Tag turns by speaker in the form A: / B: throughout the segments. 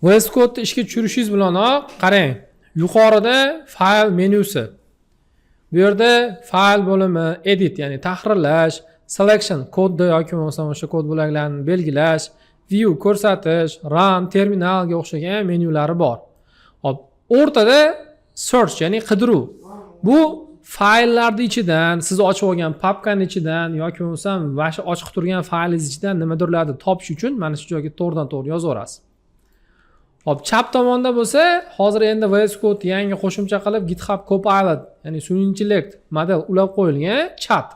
A: VS Code'ni ishga tushirishingiz bilanoq qarang. Yuqorida fayl menyusi. Bu yerda fayl bo'limi, edit, ya'ni tahrirlash, selection, kodni yoki bo'lmasam o'sha kod bo'laklarini belgilash, view ko'rsatish, run, terminalga o'xshagan menyulari bor. Hop, o'rtada search, ya'ni qidiruv. Bu fayllarning ichidan, siz ochib olgan papkaning ichidan yoki bo'lmasam vash ochiq turgan faylingiz ichidan nimadirlarni topish uchun mana shu joyga to'g'ridan-to'g'ri yozaverasiz. Hop, chap tomonda bo'lsa, hozir endi VS Code yangi qo'shimcha qilib GitHub Copilot, ya'ni sun'iy intellekt model ulab qo'yilgan chat.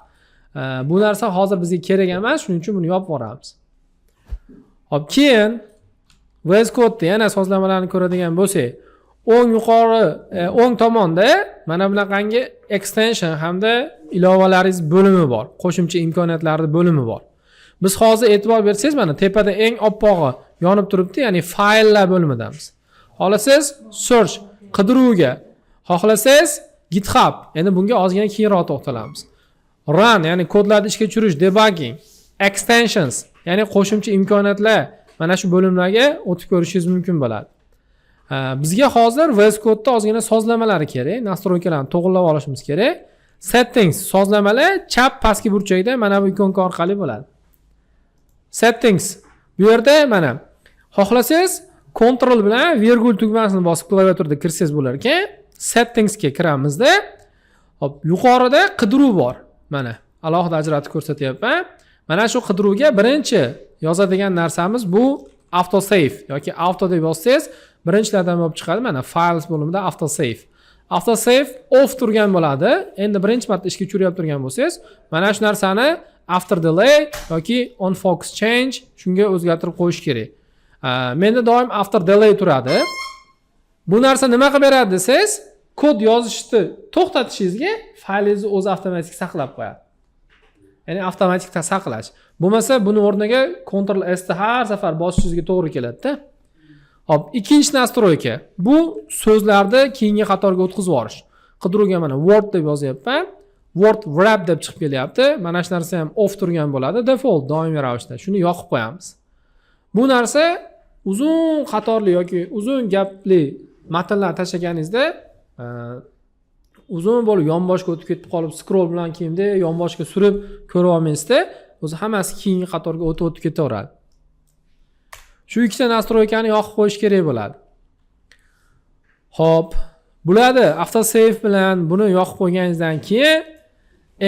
A: Bu narsa hozir bizga kerak emas, shuning uchun buni yopib yuboramiz. Hop, keyin VS Code yana sozlamalarni ko'radigan bo'lsak, o'ng yuqori, o'ng tomonda mana bunaqangi extension hamda ilovalaringiz bo'limi bor. Qo'shimcha imkoniyatlarning bo'limi bor. Biz hozir e'tibor bersangiz, mana tepada eng oppog'i yonib turibdi, ya'ni fayllar bo'limidamiz. Xohlasangiz search, qidiruvga, xohlasangiz GitHub, endi bunga ozgina keyinroq to'xtalamiz. Run, ya'ni kodlarni ishga tushirish, debugging, extensions, ya'ni qo'shimcha imkoniyatlar, mana shu bo'limlarga o'tib ko'rishingiz mumkin bo'ladi. Bizga hozir VS Code'da ozgina sozlamalari kerak, nastroykalarni to'g'rilab olishimiz kerak. Settings sozlamalar chap pastki burchakda mana bu ikonka orqali bo'ladi. Settings. Bu yerda mana xohlasangiz Ctrl bilan virgul tugmasini bosib klaviaturada kirsangiz bo'lar ekan, Settingsga kiramizda. Hop, yuqorida qidiruv bor. Mana alohida ajratib ko'rsatyapman. Mana shu qidiruvga birinchi yozadigan narsamiz bu autosave yoki auto deb yozsangiz, birinchilardan bo'lib chiqadi. Mana files bo'limida autosave. Autosave off turgan bo'ladi. Endi birinchi marta ishga tushiryapti turgan bo'lsangiz, mana shu narsani after delay yoki on focus change shunga o'zgartirib qo'yish kerak. Menda doim after delay turadi. Bu narsa nima qilib beradi desangiz, kod yozishni to'xtatishingizga faylingizni o'zi avtomatik saqlab qo'yadi. Ya'ni avtomatik saqlash. Bo'lmasa buni o'rniga Ctrl S ni har safar bosishingizga to'g'ri keladi-da. Hop, ikkinchi nastroyka. Bu so'zlarni keyingi qatorga o'tkazib yuborish. Qidiruvga mana word deb yozyapman. Word wrap deb chiqib kelyapti. Mana shu narsa ham off turgan bo'ladi, default doimiy ravishda. Shuni yoqib qo'yamiz. Bu narsa uzun qatorli yoki uzun gapli matnlar tashlaganingizda uzun bo'lib yonboshga o'tib ketib qolib, scroll bilan kiyimda yonboshga surib ko'rib olmaysizda, o'zi hammasi keyingi qatorga o'tib ketaveradi. Shu ikkita nastroykani yoqib qo'yish kerak bo'ladi. Xo'p, bo'ladi. Autosave bilan buni yoqib qo'yganingizdan keyin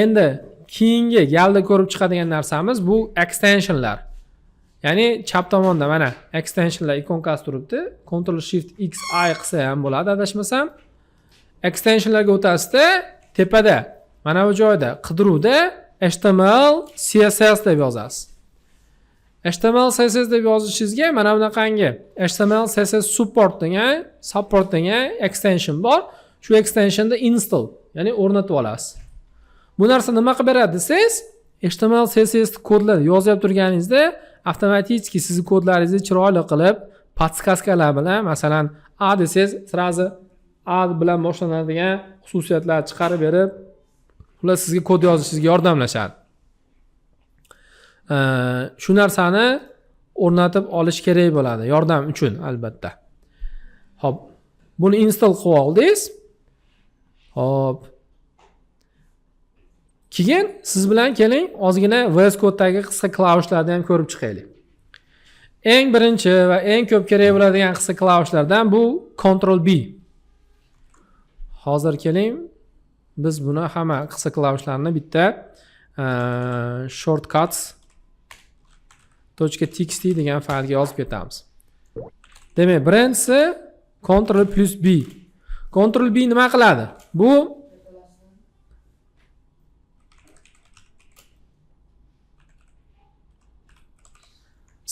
A: endi keyingi galda ko'rib chiqadigan narsamiz bu extensionlar. Ya'ni chap tomonda mana extensionlar ikonkasi turibdi. Ctrl Shift X I qilsa ham bo'ladi, adashmasam. Extensionlarga o'tasizda, tepada mana bu joyda qidiruvda HTML, CSS deb yozasiz. HTML, CSS deb yozishingizga mana bunaqangi HTML, CSS support degan extension bor. Shu extensionda install, ya'ni o'rnatib olasiz. Bu narsa nima qilib beradi desangiz, HTML, CSS kodlar yozib turganingizda avtomatik sizni kodlaringizni chiroyli qilib, podskaskalar bilan, masalan, A desangiz, srazi A bilan boshlanadigan xususiyatlar chiqarib berib, ular sizga kod yozishingizga yordamlashadi. Shu narsani o'rnatib olish kerak bo'ladi, yordam uchun albatta. Xo'p, buni install qilib oldingiz. Xo'p. Keyin siz bilan keling, ozgina VS Code'dagi qisqa klavushlarni ham ko'rib chiqaylik. Eng birinchi va eng ko'p kerak bo'ladigan qisqa klavushlardan bu Ctrl B. Hozir keling, biz buni hamma qisqa klavushlarni bitta shortcuts .txt degan faylga yozib ketamiz. Demak, birinchisi Ctrl plus B. Ctrl B nima qiladi? Bu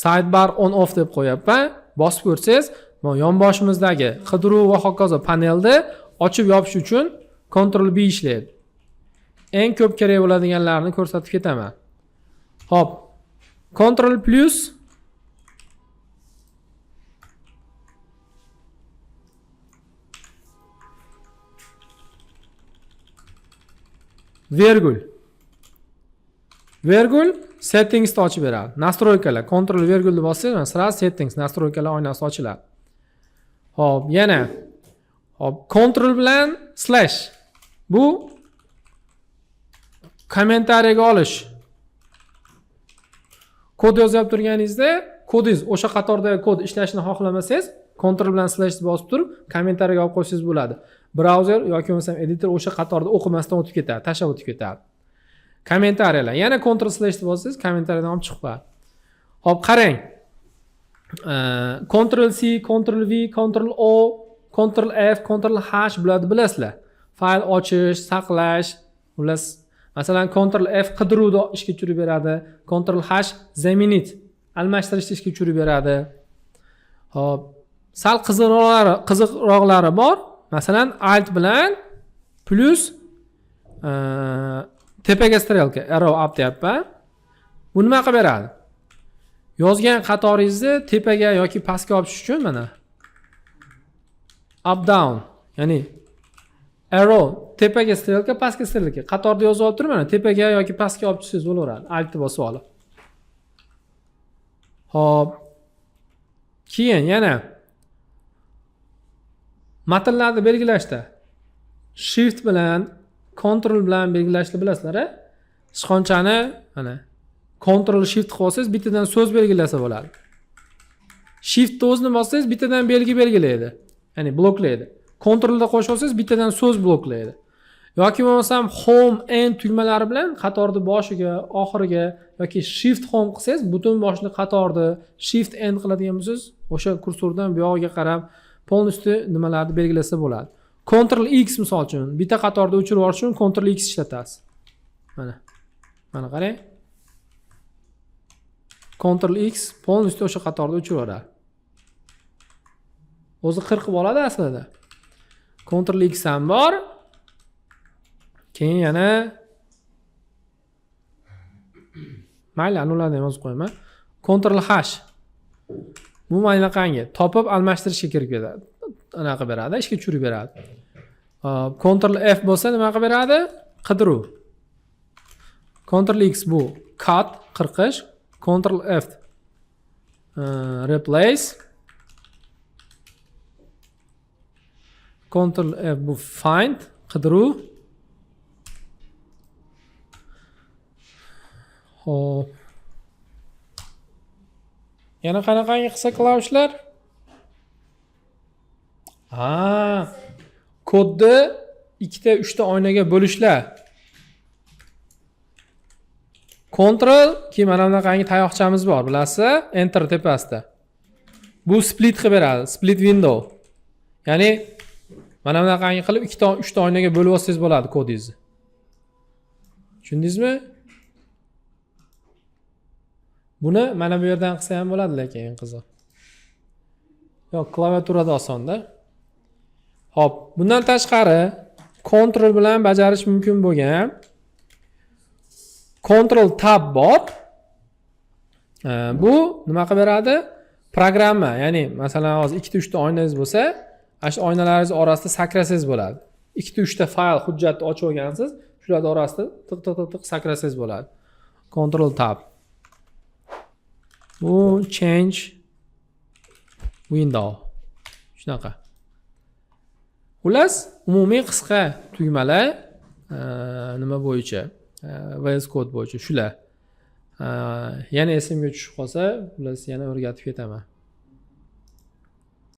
A: sidebar on off deb qo'yapman. Bosib ko'rsangiz, yonboshimizdagi qidiruv va hokazo panelni ochib yopish uchun Ctrl B ishlaydi. Eng ko'p kerak bo'ladiganlarni ko'rsatib ketaman. Hop. Ctrl plus virgul. Virgul settings ochib beradi. Nastroykalar, Ctrl virgulni bossangiz, sira settings nastroykalar oynasi ochiladi. Hop, yana. Hop, control bilan slash. Bu kommentariyaga olish. Kod yozib turganingizda, kodingiz o'sha qatordagi kod ishlashini xohlamasangiz, Ctrl bilan slash bosib turib, kommentariyaga olib qo'ysangiz bo'ladi. Brauzer yoki bo'lmasam editor o'sha qatorda o'qimasdan o'tib ketadi, tashlab o'tib ketadi. Kommentariyalar. Yana Ctrl slash bossangiz, kommentariyadan olib chiqib qo'yadi. Hop, qarang. Ctrl C, Ctrl V, Ctrl O, Ctrl F, Ctrl H bo'ladi, bilasizlar. Fayl ochish, saqlash, bilasiz. Masalan, Ctrl F qidiruvni ishga tushirib beradi. Ctrl H zaminit, almashtirishni ishga tushirib beradi. Hop, sal qiziqroqlari bor. Masalan, Alt bilan plus tepaga strelka, arrow up deyapman. Bu nima qilib beradi? Yozgan qatoringizni tepaga yoki pastga olib tushish uchun mana up down, ya'ni arrow tepaga strelka, pastga strelka. Qatorda yozib olib turib, mana tepaga yoki pastga olib tushsangiz bo'laveradi. Alt bosib olib. Hop. Keyin yana matnlarni belgilashda shift bilan, control bilan belgilashni bilasizlar-a? Ishqonchani mana Ctrl Shift qo'ysangiz bittadan so'z belgilasa bo'ladi. Shift o'zni bossangiz bittadan belgi belgilaydi. Ya'ni bloklaydi. Ctrl da qo'shsangiz bittadan so'z bloklaydi. Yoki bo'lmasam Home End tugmalari bilan qatorni boshiga, oxiriga yoki Shift Home qilsangiz butun boshni qatorni Shift End qiladigan bo'lsangiz, o'sha kursordan bu yog'iga qarab polностью nimalarni belgilasa bo'ladi. Ctrl X misol uchun bitta qatorda o'chirib yuborish uchun Ctrl X ishlatasiz. Mana. Mana qarang. Ctrl X polностью o'sha qatorda o'chirib yuboradi. O'zi qirqib oladi aslida. Ctrl X ham bor. Keyin yana mayli, ularni yozib qo'yaman. Ctrl H. Bu mayli qangi topib almashtirishga kirib ketadi. Anaqa beradi, ishga tushirib beradi. Ctrl F bo'lsa nima qilib beradi? Qidiruv. Ctrl X bu cut, qirqish. Ctrl F replace. Ctrl F bu find, qidiruv. Hop. Yana qanaqangi qilsa klavishlar? Kodni ikkita, uchta oynaga bo'lishlar. Ctrl, keyin mana bunaqangi tayoqchamiz bor, bilasiz? Enter tepasida. Bu split qilib beradi, split window. Ya'ni mana bunaqangi qilib ikkita, uchta oynaga bo'lib olsangiz bo'ladi kodingizni. Tushundingizmi? Buni mana bu yerdan qilsa ham bo'ladi, lekin eng qiziq. Yo'q, klaviaturada osonda. Hop, bundan tashqari Ctrl bilan bajarish mumkin bo'lgan Ctrl Tab bor. Bu nima qilib beradi? Programma, ya'ni masalan hozir 2-3 ta oynangiz bo'lsa, shu oynalaringiz orasida sakrasangiz bo'ladi. 2-3 ta fayl, hujjatni ochib olgansiz, shular orasida tiq sakrasangiz bo'ladi. Ctrl Tab. Bu change window. Shunaqa. Xullas, umumiy qisqa tugmalar nima bo'yicha, VS Code bo'yicha shular. Yana esimga tushib qolsa, xullas yana o'rgatib ketaman.